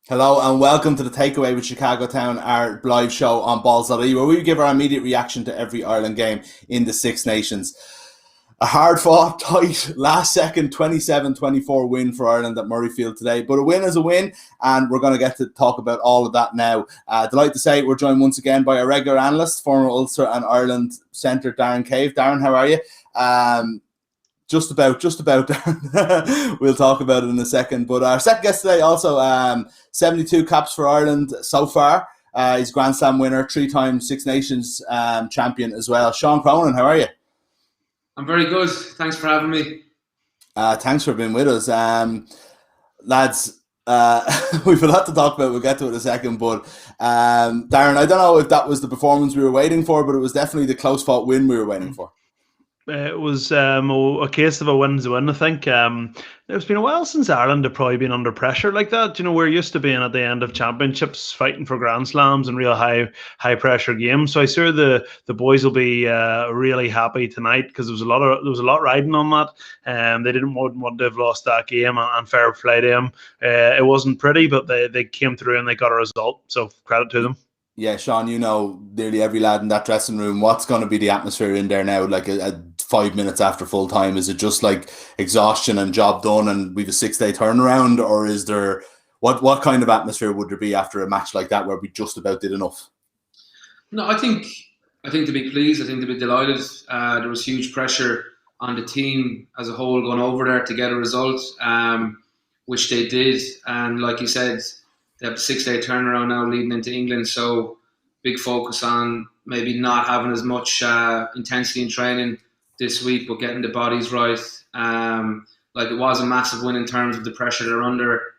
Hello and welcome to the Takeaway with Chicago Town, our live show on Balls.ie, where we give our immediate reaction to every Ireland game in the Six Nations. A hard-fought, tight, last-second 27-24 win for Ireland at Murrayfield today. But a win is a win, and we're going to get to talk about all of that now. Delighted to say we're joined once again by our regular analyst, former Ulster and Ireland centre, Darren Cave. Darren, how are you? Just about. We'll talk about it in a second. But our second guest today also 72 caps for Ireland so far. He's Grand Slam winner, three-time Six Nations champion as well. Sean Cronin, how are you? I'm very good. Thanks for having me. Thanks for being with us. Lads, we've a lot to talk about. We'll get to it in a second. But Darren, I don't know if that was the performance we were waiting for, but it was definitely the close-fought win we were waiting for. It was a case of a win's a win, I think. It's been a while since Ireland have probably been under pressure like that. You know, we're used to being at the end of championships, fighting for Grand Slams and real high pressure games. So I'm sure the boys will be really happy tonight because there was a lot riding on that. They didn't want to have lost that game, and fair play to them. It wasn't pretty, but they came through and they got a result. So credit to them. Yeah, Sean, you know nearly every lad in that dressing room. What's going to be the atmosphere in there now? Like a 5 minutes after full time, is it just like exhaustion and job done, and we've a 6-day turnaround, or is there what kind of atmosphere would there be after a match like that where we just about did enough? No, I think to be pleased. I think to be delighted. There was huge pressure on the team as a whole going over there to get a result, which they did, and like you said, they have a 6-day turnaround now leading into England, so big focus on maybe not having as much intensity in training this week, but getting the bodies right. Like it was a massive win in terms of the pressure they're under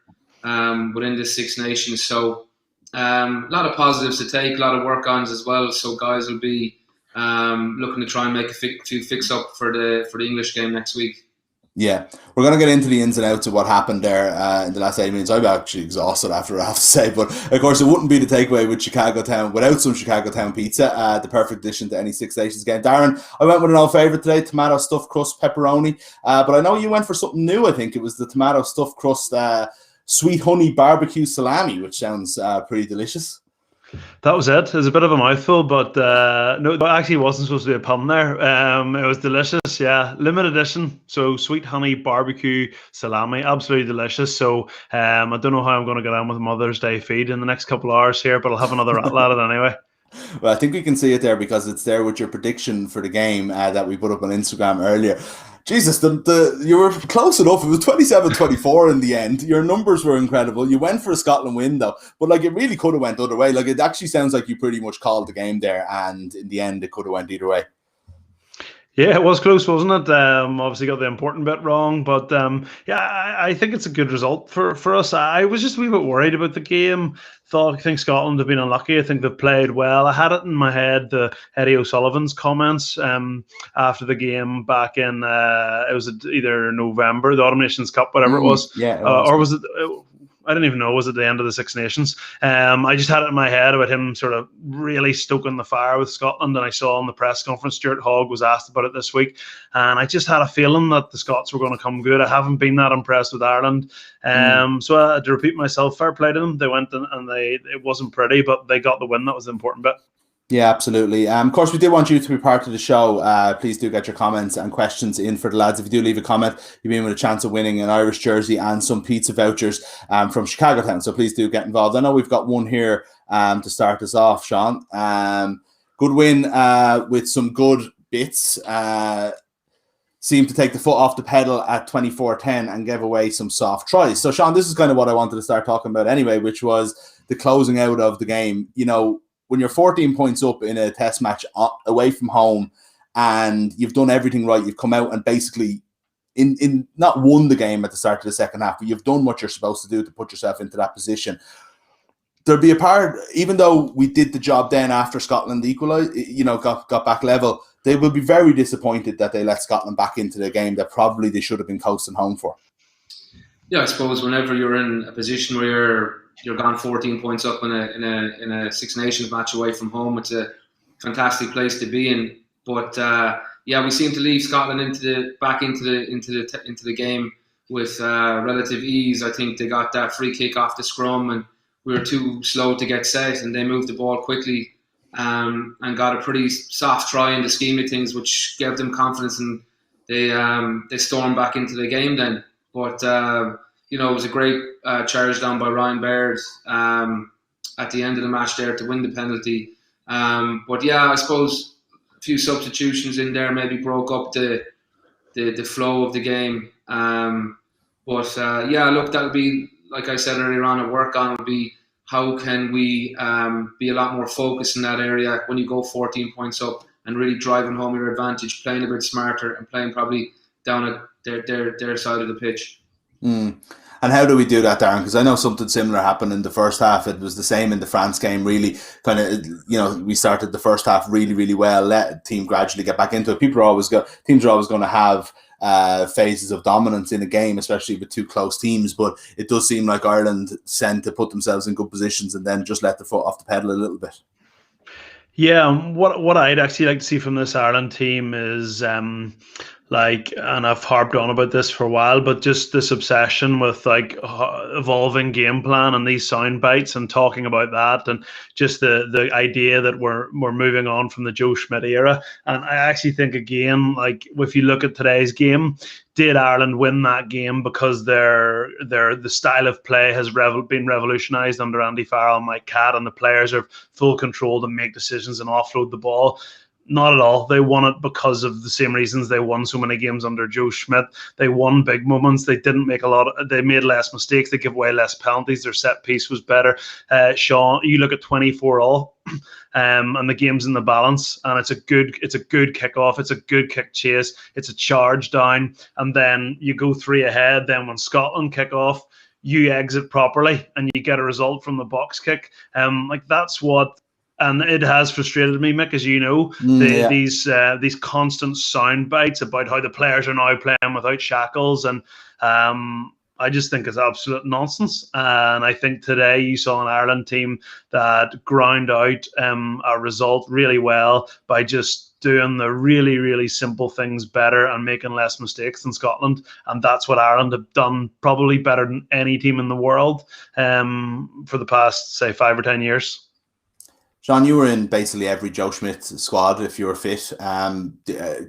within the Six Nations. So a lot of positives to take, a lot of work-ons as well. So guys will be looking to try and make a few fix-up for the English game next week. Yeah, we're going to get into the ins and outs of what happened there in the last 8 minutes. I'm actually exhausted after I have to say, but of course it wouldn't be the takeaway with Chicago Town without some Chicago Town pizza, the perfect addition to any Six Nations game. Darren, I went with an old favourite today, tomato stuffed crust pepperoni, but I know you went for something new. I think it was the tomato stuffed crust sweet honey barbecue salami, which sounds pretty delicious. That was it. It was a bit of a mouthful, but no, it actually wasn't supposed to be a pun there. It was delicious, yeah. Limited edition, so sweet honey barbecue salami, absolutely delicious. So I don't know how I'm going to get on with Mother's Day feed in the next couple of hours here, but I'll have another rattle at it anyway. Well, I think we can see it there because it's there with your prediction for the game that we put up on Instagram earlier. Jesus, you were close enough. It was 27-24 in the end. Your numbers were incredible. You went for a Scotland win, though. But, like, it really could have went the other way. Like, it actually sounds like you pretty much called the game there, and in the end, it could have went either way. Yeah, it was close, wasn't it? Obviously got the important bit wrong, but yeah, I think it's a good result for us. I was just a wee bit worried about the game. I think Scotland have been unlucky. I think they've played well. I had it in my head, the Eddie O'Sullivan's comments after the game back in, it was either November, the Autumn Nations Cup, whatever it was. Yeah, or was it... I didn't even know it was at the end of the Six Nations. I just had it in my head about him sort of really stoking the fire with Scotland, and I saw in the press conference Stuart Hogg was asked about it this week, and I just had a feeling that the Scots were going to come good. I haven't been that impressed with Ireland, so I had to repeat myself. Fair play to them. They went and it wasn't pretty, but they got the win. That was the important bit. Yeah, absolutely. Of course, we do want you to be part of the show. Please do get your comments and questions in for the lads. If you do leave a comment, you'll be in with a chance of winning an Irish jersey and some pizza vouchers from Chicago Town. So please do get involved. I know we've got one here to start us off, Sean. Good win with some good bits. Seemed to take the foot off the pedal at 24-10 and gave away some soft tries. So, Sean, this is kind of what I wanted to start talking about anyway, which was the closing out of the game. You know, when you're 14 points up in a test match away from home and you've done everything right, you've come out and basically in not won the game at the start of the second half, but you've done what you're supposed to do to put yourself into that position. There'll be a part, even though we did the job then after Scotland equalised, got back level, they will be very disappointed that they let Scotland back into the game that probably they should have been coasting home for. Yeah, I suppose whenever you're in a position where you're gone 14 points up in a Six Nations match away from home, it's a fantastic place to be in. But yeah, we seem to leave Scotland back into the game with relative ease. I think they got that free kick off the scrum, and we were too slow to get set, and they moved the ball quickly and got a pretty soft try in the scheme of things, which gave them confidence, and they stormed back into the game then. But it was a great charge down by Ryan Baird at the end of the match there to win the penalty. But yeah, I suppose a few substitutions in there maybe broke up the flow of the game. But look, that'll be, like I said earlier on, a work on will be how can we be a lot more focused in that area when you go 14 points up and really driving home your advantage, playing a bit smarter and playing probably down at their side of the pitch. And how do we do that, Darren? Because I know something similar happened in the first half. It was the same in the France game, really. Kind of, we started the first half really, really well, let the team gradually get back into it. Teams are always going to have phases of dominance in a game, especially with two close teams. But it does seem like Ireland tend to put themselves in good positions and then just let the foot off the pedal a little bit. Yeah, what I'd actually like to see from this Ireland team is and I've harped on about this for a while, but just this obsession with evolving game plan and these sound bites and talking about that, and just the idea that we're moving on from the Joe Schmidt era. And I actually think, again, if you look at today's game, did Ireland win that game because the style of play has been revolutionised under Andy Farrell and Mike Catt, and the players are full control to make decisions and offload the ball? Not at all. They won it because of the same reasons they won so many games under Joe Schmidt. They won big moments. They didn't make they made less mistakes. They gave away less penalties. Their set piece was better. Sean, you look at 24-all, and the game's in the balance, and it's a good kickoff. It's a good kick chase. It's a charge down, and then you go 3 ahead. Then when Scotland kick off, you exit properly, and you get a result from the box kick. That's what. And it has frustrated me, Mick, as you know, these constant sound bites about how the players are now playing without shackles. And I just think it's absolute nonsense. And I think today you saw an Ireland team that ground out a result really well by just doing the really, really simple things better and making less mistakes than Scotland. And that's what Ireland have done probably better than any team in the world for the past, say, 5 or 10 years. Sean, you were in basically every Joe Schmidt squad if you were fit. Can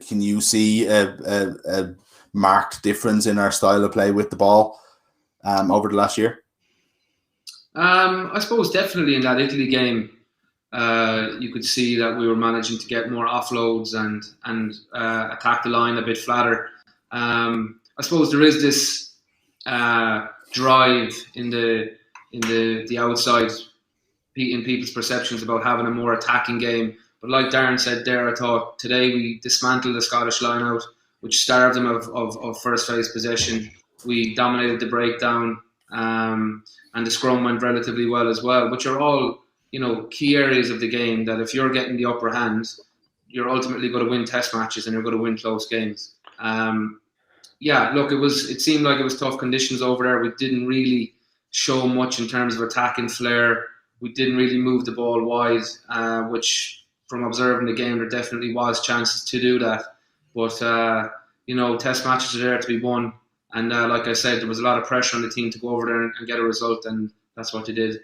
you see a marked difference in our style of play with the ball over the last year? I suppose definitely in that Italy game, you could see that we were managing to get more offloads and attack the line a bit flatter. I suppose there is this drive in the outside in people's perceptions about having a more attacking game. But like Darren said there, I thought today we dismantled the Scottish lineout, which starved them of first phase possession. We dominated the breakdown, and the scrum went relatively well as well, which are all key areas of the game that if you're getting the upper hand, you're ultimately going to win test matches and you're going to win close games. It seemed like it was tough conditions over there. We didn't really show much in terms of attacking flair. We didn't really move the ball wide, which from observing the game, there definitely was chances to do that. But, test matches are there to be won. And like I said, there was a lot of pressure on the team to go over there and get a result, and that's what they did.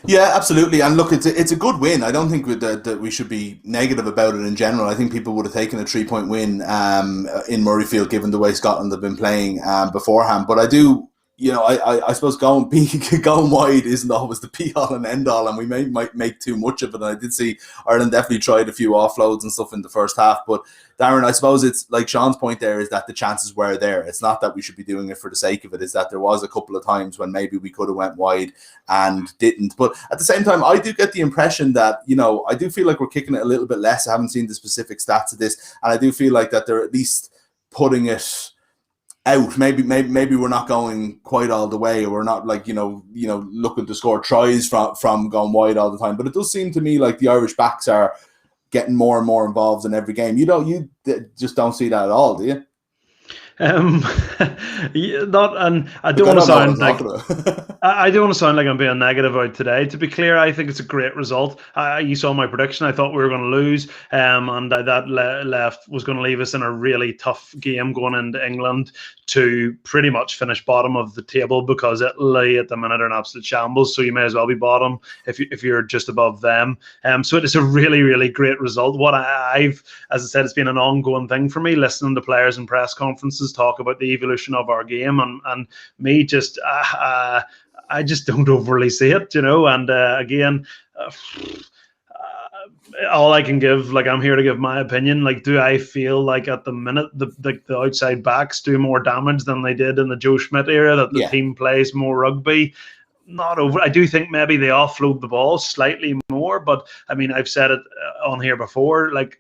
Yeah, absolutely. And look, it's a good win. I don't think that we should be negative about it in general. I think people would have taken a 3-point win in Murrayfield, given the way Scotland have been playing beforehand. But I do... I suppose going wide isn't always the be-all and end-all, and we might make too much of it. And I did see Ireland definitely tried a few offloads and stuff in the first half. But, Darren, I suppose it's like Sean's point there is that the chances were there. It's not that we should be doing it for the sake of it. It's that there was a couple of times when maybe we could have went wide and didn't. But at the same time, I do get the impression that, I do feel like we're kicking it a little bit less. I haven't seen the specific stats of this. And I do feel like that they're at least putting it out. Maybe we're not going quite all the way, or we're not looking to score tries from going wide all the time. But it does seem to me like the Irish backs are getting more and more involved in every game. You just don't see that at all, do you? Not, and I Like, don't I want to don't know what I'm sound like talking about. I don't want to sound like I'm being negative out today. To be clear, I think it's a great result. You saw my prediction. I thought we were going to lose, and that left was going to leave us in a really tough game going into England to pretty much finish bottom of the table, because Italy at the minute are an absolute shambles. So you may as well be bottom if you're just above them. So it is a really, really great result. What I've, as I said, it's been an ongoing thing for me, listening to players in press conferences talk about the evolution of our game, and me just. I just don't overly see it, and again, all I can give, like, I'm here to give my opinion. Like, do I feel like at the minute the outside backs do more damage than they did in the Joe Schmidt era, that the Yeah. team plays more rugby? Not over. I do think maybe they offload the ball slightly more, but I mean, I've said it on here before, like,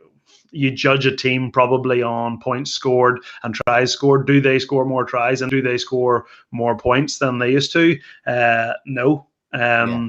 you judge a team probably on points scored and tries scored. Do they score more tries, and do they score more points than they used to? No.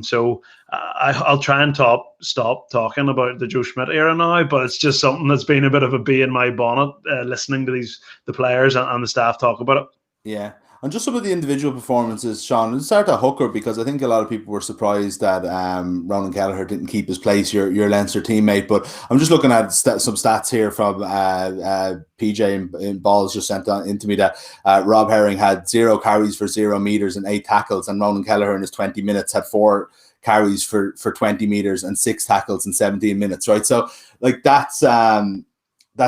So I'll try and stop talking about the Joe Schmidt era now, but it's just something that's been a bit of a bee in my bonnet, listening to the players and the staff talk about it. Yeah. And just some of the individual performances, Sean, let's start at hooker, because I think a lot of people were surprised that Ronan Kelleher didn't keep his place, your Leinster teammate. But I'm just looking at some stats here from PJ in Balls just sent into me that Rob Herring had 0 carries for 0 meters and 8 tackles, and Ronan Kelleher in his 20 minutes had 4 carries for 20 meters and 6 tackles in 17 minutes, right? So, like, that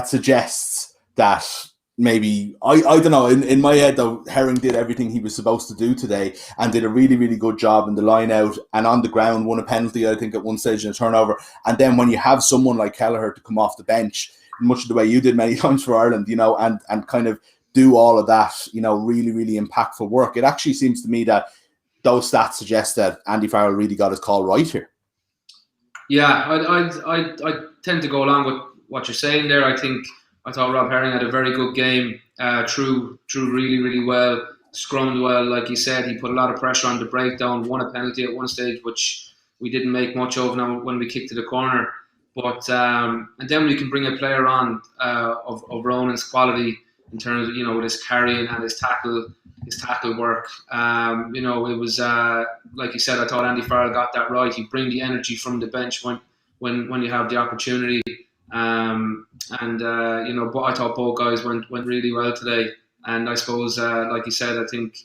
suggests that maybe I don't know, in my head though, Herring did everything he was supposed to do today and did a really, really good job in the line out and on the ground, won a penalty I think at one stage in a turnover. And then when you have someone like Kelleher to come off the bench, much of the way you did many times for Ireland, and kind of do all of that, really, really impactful work, it actually seems to me that those stats suggest that Andy Farrell really got his call right here. Yeah, I tend to go along with what you're saying there. I thought Rob Herring had a very good game, threw really, really well, scrummed well. Like you said, he put a lot of pressure on the breakdown, won a penalty at one stage, which we didn't make much of now when we kicked to the corner. But and then when you can bring a player on of Ronan's quality in terms of, with his carrying and his tackle work, it was like you said. I thought Andy Farrell got that right. You bring the energy from the bench when you have the opportunity. But I thought both guys went really well today, and I suppose, like you said, I think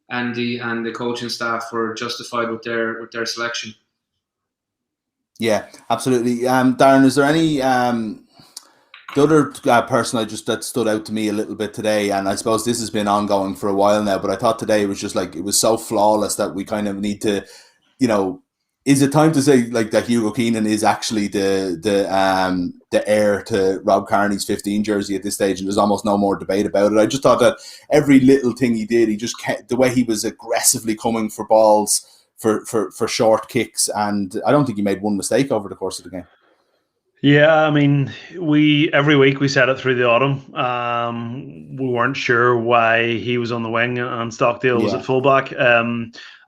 Andy and the coaching staff were justified with their selection. Yeah, absolutely. Darren, is there any the other person that stood out to me a little bit today, and I suppose this has been ongoing for a while now, but I thought today it was just like, it was so flawless that we kind of need to, is it time to say like that Hugo Keenan is actually the heir to Rob Kearney's 15 jersey at this stage, and there's almost no more debate about it. I just thought that every little thing he did, he just kept, the way he was aggressively coming for balls for short kicks, and I don't think he made one mistake over the course of the game. Yeah, I mean, every week we said it through the autumn. We weren't sure why he was on the wing and Stockdale was at fullback.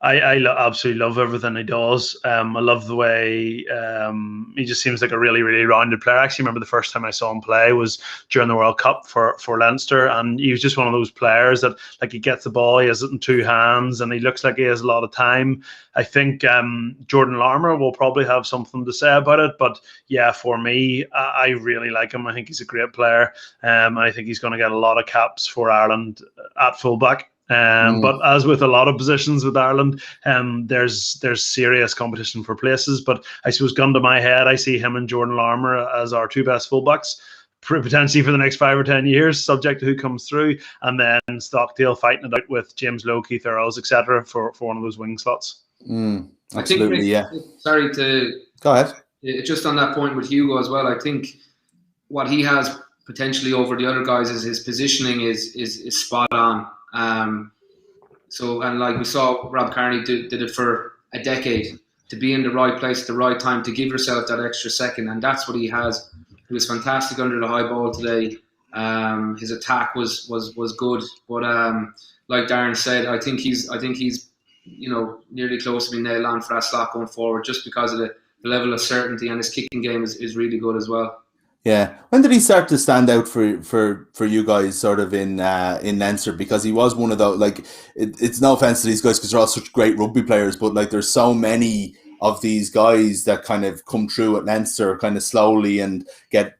I absolutely love everything he does. I love the way he just seems like a really, really rounded player. I actually remember the first time I saw him play was during the World Cup for Leinster, and he was just one of those players that, like, he gets the ball, he has it in 2 hands, and he looks like he has a lot of time. I think Jordan Larmour will probably have something to say about it, but yeah, for me, I really like him. I think he's a great player. I think he's going to get a lot of caps for Ireland at fullback. But as with a lot of positions with Ireland, there's serious competition for places. But I suppose, gun to my head, I see him and Jordan Larmour as our 2 best fullbacks, potentially for the next 5 or 10 years, subject to who comes through, and then Stockdale fighting it out with James Lowe, Keith Earls, etc. for one of those wing slots. Absolutely, I think, sorry to go ahead. Just on that point with Hugo as well, I think what he has potentially over the other guys is his positioning is spot on. And like we saw, Rob Kearney did it for a decade, to be in the right place at the right time, to give yourself that extra second, and that's what he has. He was fantastic under the high ball today. His attack was good, but like Darren said, I think he's nearly close to being nailed on for that slot going forward, just because of the level of certainty, and his kicking game is really good as well. Yeah. When did he start to stand out for you guys, sort of in Leinster? Because he was one of those, like, it's no offense to these guys because they're all such great rugby players, but like there's so many of these guys that kind of come through at Leinster kind of slowly and get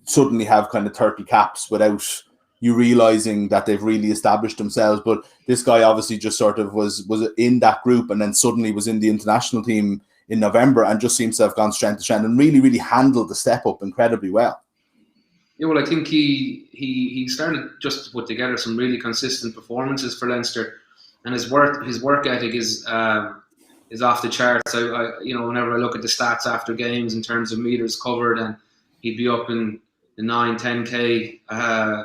suddenly have kind of 30 caps without you realizing that they've really established themselves. But this guy obviously just sort of was in that group and then suddenly was in the international team in November and just seems to have gone strength to strength and really, really handled the step up incredibly well. Yeah, well, I think he started just to put together some really consistent performances for Leinster, and his work ethic is off the charts. I whenever I look at the stats after games in terms of meters covered, and he'd be up in the 9-10K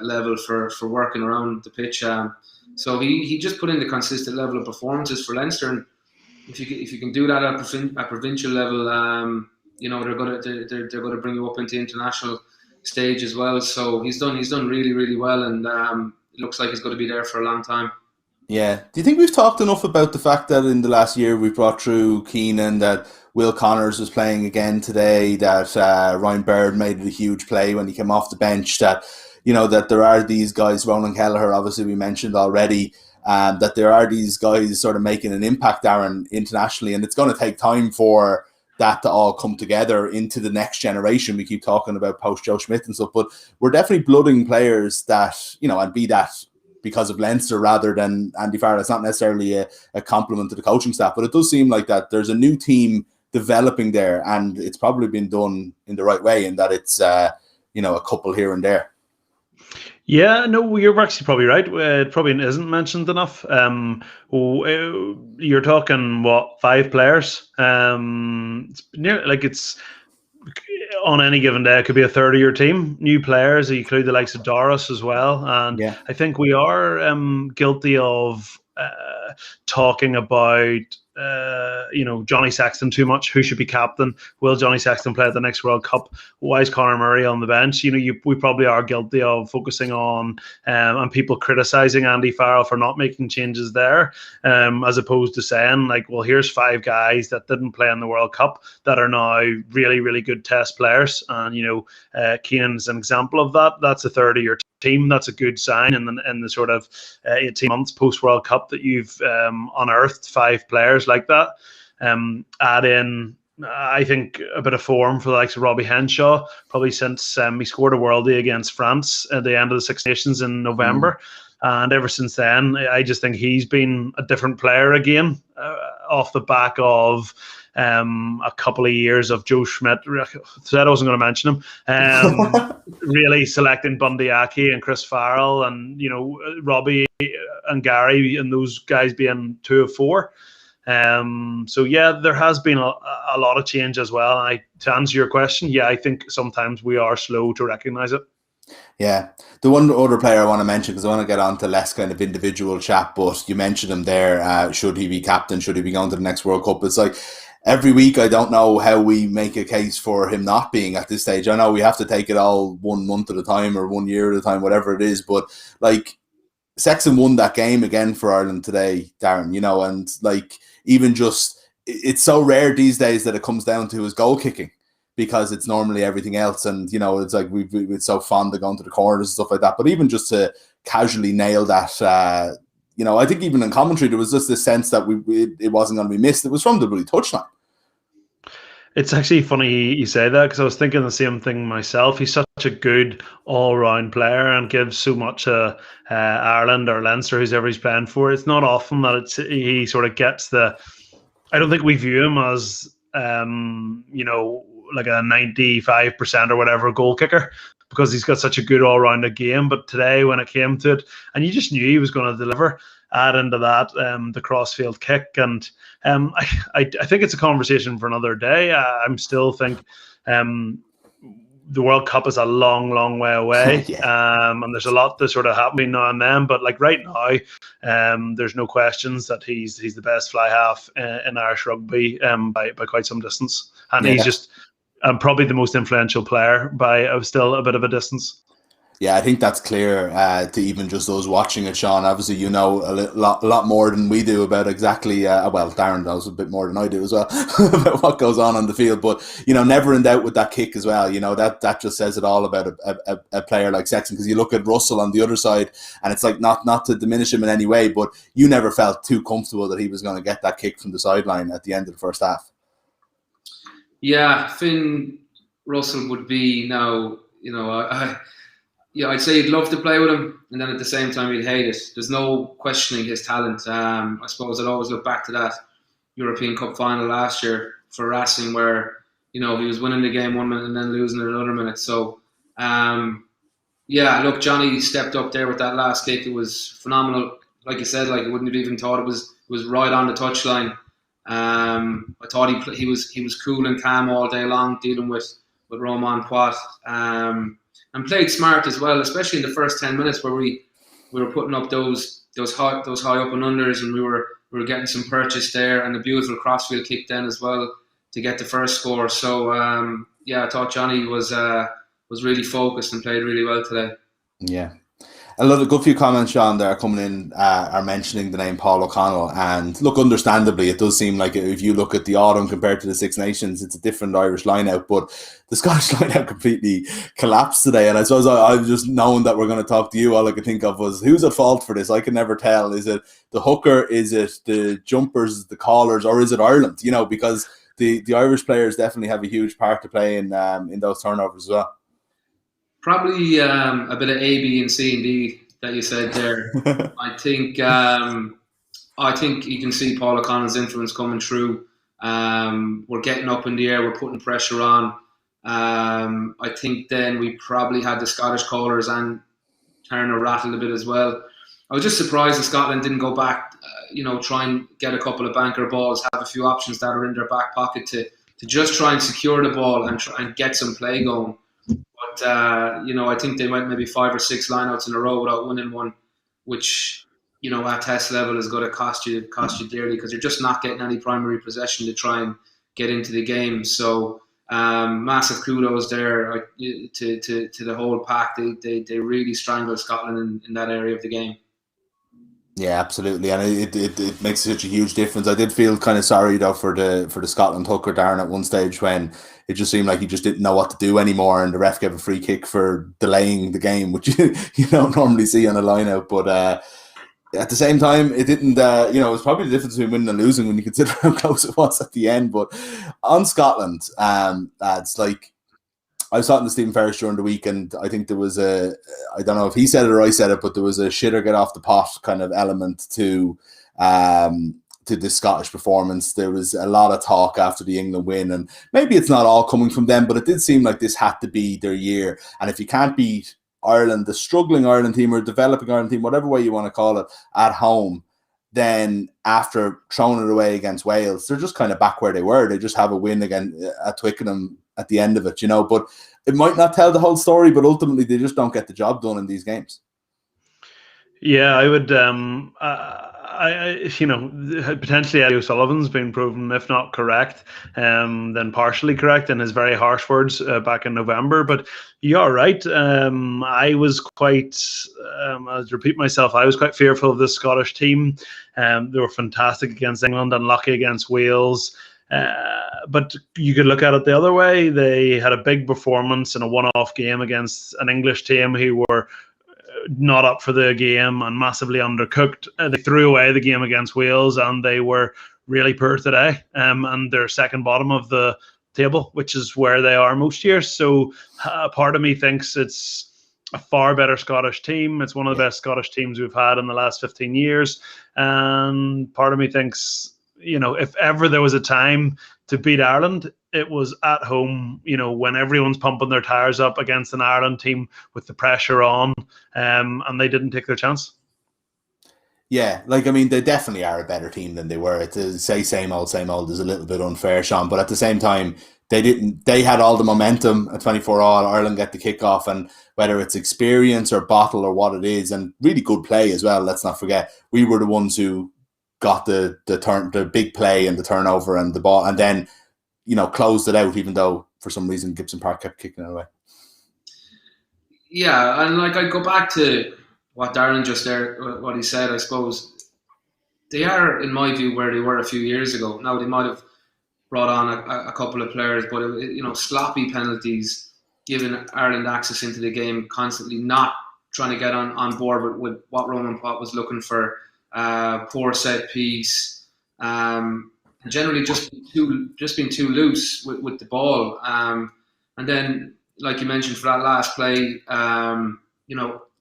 level for working around the pitch. So he just put in the consistent level of performances for Leinster, and if you can do that at provincial level, they're going to bring you up into international stage as well. So he's done really, really well, and it looks like he's going to be there for a long time. Yeah. Do you think we've talked enough about the fact that in the last year we brought through Keenan, that Will Connors was playing again today, that Ryan Baird made a huge play when he came off the bench, that that there are these guys, Ronan Kelleher, obviously we mentioned already, that there are these guys sort of making an impact, Darren, internationally, and it's going to take time for that to all come together into the next generation. We keep talking about post Joe Schmidt and stuff, but we're definitely blooding players that, and be that because of Leinster rather than Andy Farrell. It's not necessarily a compliment to the coaching staff, but it does seem like that there's a new team developing there, and it's probably been done in the right way, in that it's a couple here and there. Yeah, no, you're actually probably right. It probably isn't mentioned enough. You're talking, 5 players? It's on any given day, it could be a third of your team. New players, you include the likes of Doris as well. And yeah. I think we are guilty of talking about Johnny Sexton too much. Who should be captain? Will Johnny Sexton play at the next World Cup? Why is Conor Murray on the bench? We probably are guilty of focusing on and people criticizing Andy Farrell for not making changes there, as opposed to saying, like, well, here's 5 guys that didn't play in the World Cup that are now really, really good test players, and Keenan is an example of that. That's a third of your team. That's a good sign in the sort of 18 months post World Cup that you've unearthed 5 players like that. Add in, I think, a bit of form for the likes of Robbie Henshaw, probably since he scored a worldie against France at the end of the Six Nations in November. And ever since then, I just think he's been a different player again, off the back of a couple of years of Joe Schmidt. Said I wasn't going to mention him. Really selecting Bundy Aki and Chris Farrell, and Robbie and Gary, and those guys being 2 of 4. So yeah, there has been a lot of change as well. And to answer your question, yeah, I think sometimes we are slow to recognise it. Yeah. The one other player I want to mention, because I want to get on to less kind of individual chat, but you mentioned him there. Should he be captain? Should he be going to the next World Cup? It's like every week, I don't know how we make a case for him not being at this stage. I know we have to take it all 1 month at a time or 1 year at a time, whatever it is. But like, Sexton won that game again for Ireland today, Darren, and like, even just, it's so rare these days that it comes down to his goal kicking, because it's normally everything else. And, it's like we're so fond of going to the corners and stuff like that. But even just to casually nail that, I think even in commentary, there was just this sense that it wasn't going to be missed. It was from the bloody touchline. It's actually funny you say that, because I was thinking the same thing myself. He's such a good all-round player and gives so much to Ireland or Leinster, whoever he's playing for. It's not often that he sort of gets I don't think we view him as, like a 95% or whatever goal kicker, because he's got such a good all-rounded game. But today, when it came to it, and you just knew he was going to deliver, add into that the crossfield kick, and I think it's a conversation for another day. I still think the World Cup is a long, long way away, and there's a lot that's sort of happening now and then. But like right now, there's no questions that he's the best fly half in Irish rugby by quite some distance, and he's just probably the most influential player by still a bit of a distance. Yeah, I think that's clear to even just those watching it, Sean. Obviously, you know a lot more than we do about exactly, well, Darren knows a bit more than I do as well about what goes on the field. But, you know, never in doubt with that kick as well. You know, that just says it all about a player like Sexton, because you look at Russell on the other side and it's like not to diminish him in any way, but you never felt too comfortable that he was going to get that kick from the sideline at the end of the first half. Yeah, Finn Russell would be now, you know, yeah, I'd say you'd love to play with him, and then at the same time you'd hate it. There's no questioning his talent. I suppose I'd always look back to that European Cup final last year for Racing, where, you know, he was winning the game 1 minute and then losing it another minute. So, yeah, look, Johnny stepped up there with that last kick. It was phenomenal. Like you said, like, I wouldn't have even thought it was right on the touchline. I thought he was cool and calm all day long, dealing with Romain Poit. And played smart as well, especially in the first 10 minutes where we were putting up those high up and unders, and we were getting some purchase there, and a beautiful crossfield kick then as well to get the first score. So yeah, I thought Johnny was really focused and played really well today. Yeah. A good few comments, Sean, there coming in are mentioning the name Paul O'Connell. And look, understandably, it does seem like if you look at the autumn compared to the Six Nations, it's a different Irish lineout. But the Scottish lineout completely collapsed today. And I suppose I've just known that we're going to talk to you. All I could think of was, who's at fault for this? I can never tell. Is it the hooker? Is it the jumpers, the callers, or is it Ireland? You know, because the Irish players definitely have a huge part to play in those turnovers as well. Probably a bit of A, B, and C and D that you said there. I think you can see Paul O'Connell's influence coming through. We're getting up in the air, we're putting pressure on. I think then we probably had the Scottish callers and Turner rattled a bit as well. I was just surprised that Scotland didn't go back, try and get a couple of banker balls, have a few options that are in their back pocket to just try and secure the ball and try and get some play going. But, I think they went maybe 5 or 6 lineouts in a row without winning one, which, at test level is going to cost you dearly, because you're just not getting any primary possession to try and get into the game. So massive kudos there to the whole pack. They really strangled Scotland in that area of the game. Yeah, absolutely, and it makes such a huge difference. I did feel kind of sorry though for the Scotland hooker, Darren, at one stage when it just seemed like he just didn't know what to do anymore, and the ref gave a free kick for delaying the game, which you don't normally see on a lineout. But at the same time, it didn't. It was probably the difference between winning and losing when you consider how close it was at the end. But on Scotland, it's like, I was talking to Stephen Ferris during the week, and I think there was I don't know if he said it or I said it, but there was a shit or get off the pot kind of element to the Scottish performance. There was a lot of talk after the England win, and maybe it's not all coming from them, but it did seem like this had to be their year. And if you can't beat Ireland, the struggling Ireland team or developing Ireland team, whatever way you want to call it, at home, then after throwing it away against Wales, they're just kind of back where they were. They just have a win again at Twickenham at the end of it, but it might not tell the whole story, but ultimately they just don't get the job done in these games. Yeah, I would, potentially Eddie O'Sullivan's been proven, if not correct, then partially correct in his very harsh words back in November. But you're right. I was quite, I'll repeat myself, I was quite fearful of this Scottish team. They were fantastic against England, unlucky against Wales. But you could look at it the other way. They had a big performance in a one-off game against an English team who were not up for the game and massively undercooked. They threw away the game against Wales, and they were really poor today. And they're second bottom of the table, which is where they are most years. So part of me thinks it's a far better Scottish team. It's one of the best Scottish teams we've had in the last 15 years. And part of me thinks, if ever there was a time to beat Ireland, it was at home, when everyone's pumping their tires up against an Ireland team with the pressure on, and they didn't take their chance. Yeah, they definitely are a better team than they were. To say same old is a little bit unfair, Sean, but at the same time, they had all the momentum at 24-all. Ireland get the kickoff, and whether it's experience or bottle or what it is, and really good play as well, let's not forget, we were the ones who got the big play and the turnover and the ball, and then closed it out, even though for some reason Gibson Park kept kicking it away. Yeah, and like I go back to what Darren just there, what he said. I suppose they are, in my view, where they were a few years ago. Now they might have brought on a couple of players, but sloppy penalties, giving Ireland access into the game constantly, not trying to get on board with what Roman Pot was looking for, poor set piece, and generally just being too loose with the ball, and then like you mentioned for that last play,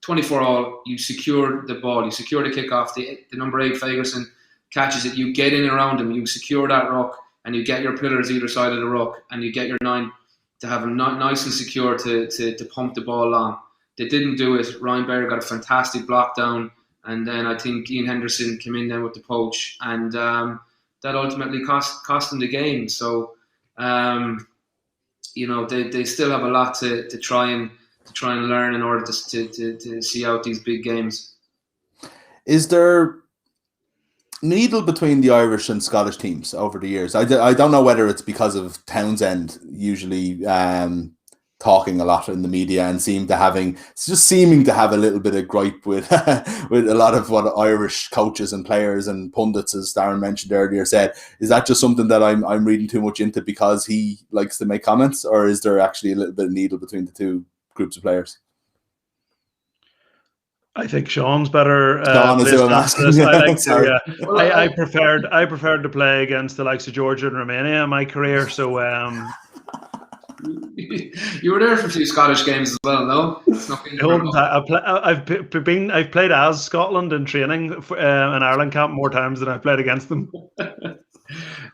24 all, you secure the ball, you secure the kickoff, the number 8 Fagerson catches it, you get in around him, you secure that ruck, and you get your pillars either side of the ruck, and you get your 9 to have them nice and secure to pump the ball long. They didn't do it. Ryan Baird got a fantastic block down, and then I think Ian Henderson came in then with the poach, and that ultimately cost them the game. So, they still have a lot to try and learn in order to see out these big games. Is there needle between the Irish and Scottish teams over the years? I don't know whether it's because of Townsend usually talking a lot in the media and seeming to have a little bit of gripe with with a lot of what Irish coaches and players and pundits, as Darren mentioned earlier, said. Is that just something that I'm reading too much into because he likes to make comments, or is there actually a little bit of needle between the two groups of players? I think Sean's better. Sean is who I'm asking. I preferred to play against the likes of Georgia and Romania in my career. So you were there for a few Scottish games as well, no? I've played as Scotland in training in Ireland camp more times than I've played against them.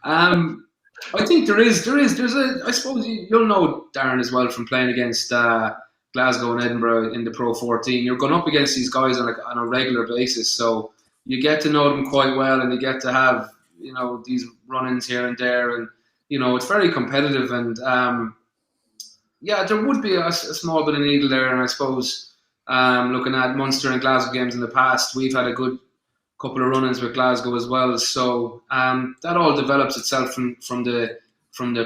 I think there's I suppose you'll know, Darren, as well, from playing against Glasgow and Edinburgh in the Pro 14. You're going up against these guys on a regular basis, so you get to know them quite well, and you get to have these run-ins here and there, and it's very competitive. And there would be a small bit of needle there. And I suppose looking at Munster and Glasgow games in the past, we've had a good couple of run-ins with Glasgow as well. So that all develops itself from the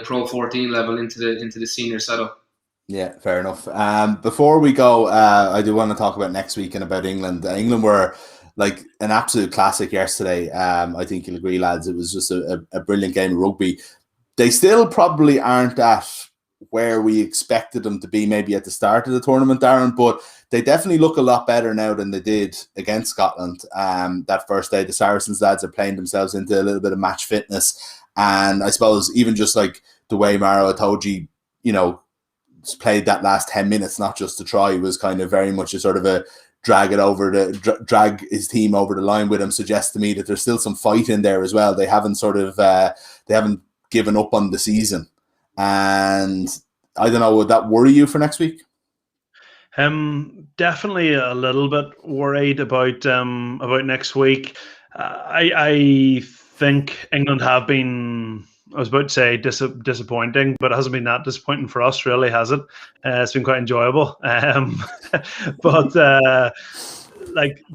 Pro 14 level into the senior setup. Yeah, fair enough. Before we go, I do want to talk about next week and about England. England were like an absolute classic yesterday. I think you'll agree, lads. It was just a brilliant game of rugby. They still probably aren't at where we expected them to be maybe at the start of the tournament, Darren, but they definitely look a lot better now than they did against Scotland. That first day, the Saracens lads are playing themselves into a little bit of match fitness. And I suppose even just like the way Maro Itoje, played that last 10 minutes, not just to try, was kind of very much a sort of a drag his team over the line with him, suggests to me that there's still some fight in there as well. They haven't they haven't given up on the season. And I don't know, would that worry you for next week? Definitely a little bit worried about next week. I think England have been, I was about to say disappointing, but it hasn't been that disappointing for us, really, has it? It's been quite enjoyable. But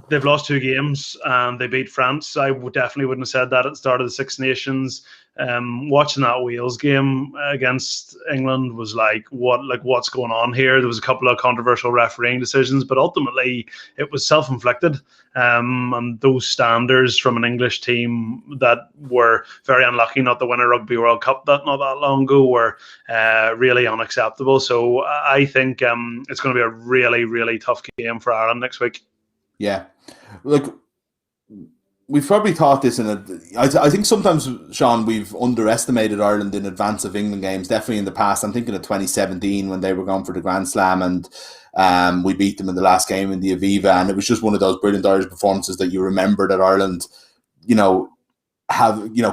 they've lost 2 games and they beat France. I definitely wouldn't have said that at the start of the Six Nations. Watching that Wales game against England was what's going on here? There was a couple of controversial refereeing decisions, but ultimately it was self-inflicted. And those standards from an English team that were very unlucky not to win a Rugby World Cup not that long ago were really unacceptable. So I think it's going to be a really, really tough game for Ireland next week. Yeah. Look, we've probably thought this I think sometimes, Sean, we've underestimated Ireland in advance of England games, definitely in the past. I'm thinking of 2017 when they were going for the Grand Slam and we beat them in the last game in the Aviva, and it was just one of those brilliant Irish performances that you remember that Ireland,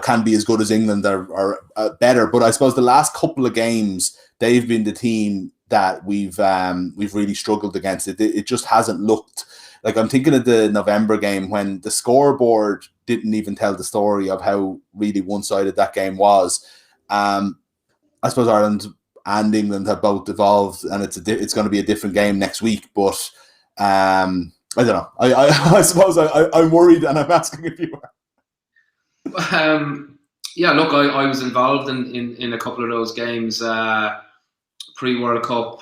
can be as good as England or better. But I suppose the last couple of games, they've been the team that we've really struggled against. It just hasn't looked. Like, I'm thinking of the November game when the scoreboard didn't even tell the story of how really one-sided that game was. I suppose Ireland and England have both evolved, and it's going to be a different game next week. But I don't know. I suppose I'm worried, and I'm asking if you are. Yeah, look, I was involved in a couple of those games pre-World Cup.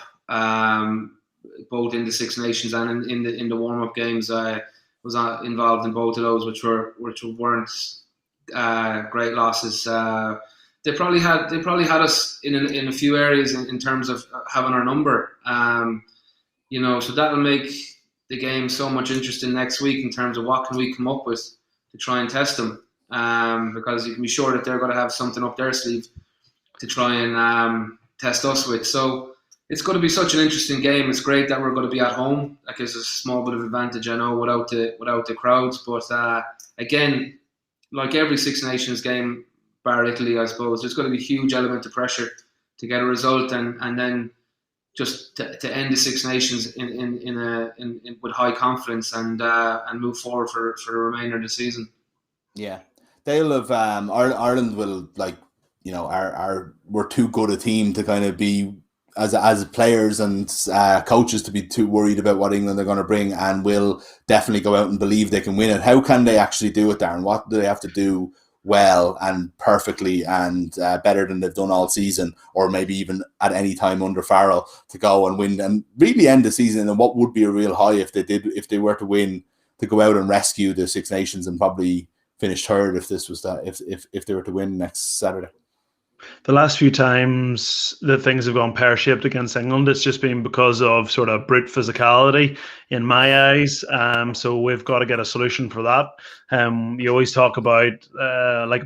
both in the Six Nations and in the warm up games. I was involved in both of those, which weren't great losses. They probably had us in a few areas in terms of having our number. So that'll make the game so much interesting next week in terms of what can we come up with to try and test them. Because you can be sure that they're going to have something up their sleeve to try and test us with. So it's going to be such an interesting game. It's great that we're going to be at home. That gives us a small bit of advantage, I know, without the crowds. But again, like every Six Nations game, bar Italy, I suppose, there's going to be a huge element of pressure to get a result, and then just to end the Six Nations in with high confidence and move forward for the remainder of the season. Yeah, they'll have Ireland will, like, we're too good a team to kind of be as players and coaches to be too worried about what England are going to bring, and will definitely go out and believe they can win it. How can they actually do it, Darren? What do they have to do well and perfectly and better than they've done all season, or maybe even at any time under Farrell, to go and win and really end the season? And what would be a real high if they were to win, to go out and rescue the Six Nations and probably finish third if they were to win next Saturday? The last few times that things have gone pear-shaped against England, it's just been because of sort of brute physicality in my eyes. So we've got to get a solution for that. You always talk about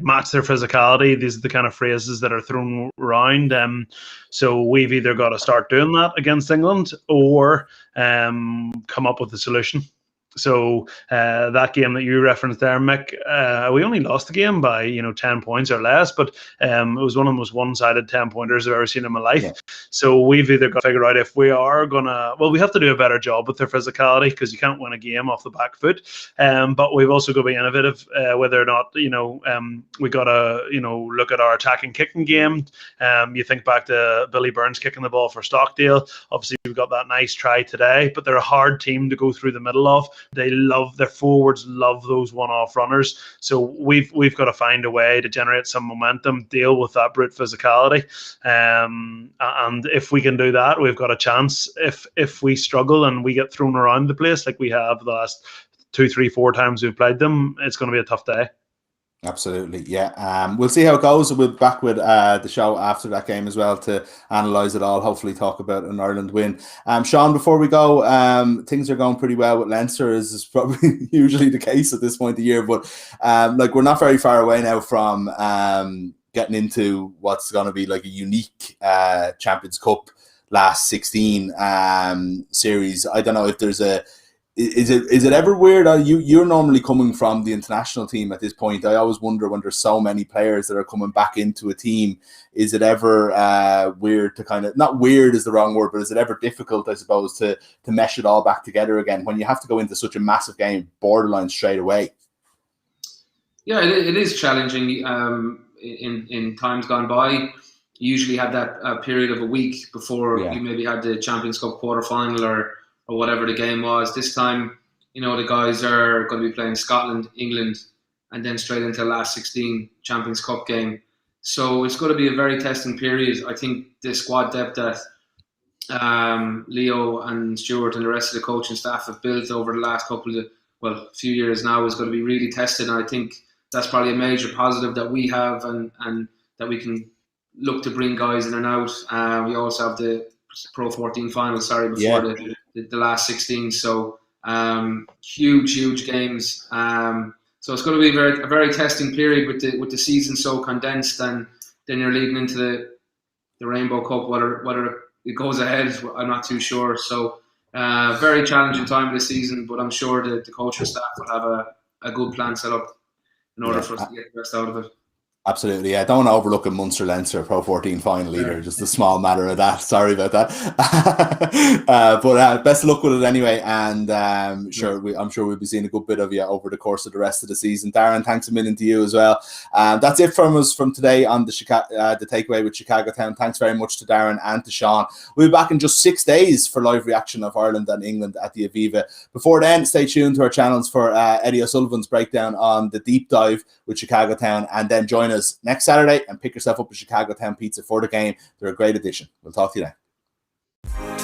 match their physicality. These are the kind of phrases that are thrown around. So we've either got to start doing that against England or come up with a solution. So that game that you referenced there, Mick, we only lost the game by 10 points or less, but it was one of the most one-sided 10-pointers I've ever seen in my life. Yeah. So we've either got to figure out if we are gonna, we have to do a better job with their physicality, because you can't win a game off the back foot. But we've also got to be innovative, whether or not we got to look at our attacking kicking game. You think back to Billy Burns kicking the ball for Stockdale. Obviously, we've got that nice try today, but they're a hard team to go through the middle of. Their forwards love those one-off runners. So we've got to find a way to generate some momentum, deal with that brute physicality. And if we can do that, we've got a chance. If we struggle and we get thrown around the place like we have the last 2, 3, 4 times we've played them, it's going to be a tough day. Absolutely, yeah. We'll see how it goes. We'll be back with the show after that game as well to analyse it all, hopefully talk about an Ireland win. Sean, before we go, things are going pretty well with Leinster, as is probably usually the case at this point of the year, but we're not very far away now from getting into what's going to be like a unique Champions Cup last 16 series. I don't know if there's Is it ever weird? You're normally coming from the international team at this point. I always wonder, when there's so many players that are coming back into a team, is it ever weird to kind of, not weird is the wrong word, but is it ever difficult, I suppose, to mesh it all back together again when you have to go into such a massive game, borderline straight away? Yeah, it is challenging. In times gone by, you usually had that period of a week before you maybe had the Champions Cup quarterfinal or whatever the game was. This time, the guys are going to be playing Scotland, England, and then straight into the last 16 Champions Cup game. So it's going to be a very testing period. I think the squad depth that Leo and Stuart and the rest of the coaching staff have built over the last few years now is going to be really tested. And I think that's probably a major positive that we have, and that we can look to bring guys in and out. We also have the Pro 14 final, before the last 16. So huge games. So it's going to be a very testing period with the season so condensed, and then you're leading into the Rainbow Cup. Whether it goes ahead, I'm not too sure. So very challenging time of the season, but I'm sure that the coaching staff will have a good plan set up in order for us to get the best out of it. Absolutely, yeah. Don't want to overlook a Munster-Leinster Pro 14 final either. Just a small matter of that. Sorry about that. But best of luck with it anyway. And I'm sure we'll be seeing a good bit of you over the course of the rest of the season. Darren, thanks a million to you as well. That's it from us from today on the takeaway with Chicago Town. Thanks very much to Darren and to Sean. We'll be back in just 6 days for live reaction of Ireland and England at the Aviva. Before then, stay tuned to our channels for Eddie O'Sullivan's breakdown on the deep dive with Chicago Town, and then join us next Saturday and pick yourself up a Chicago Town pizza for the game. They're a great addition. We'll talk to you then.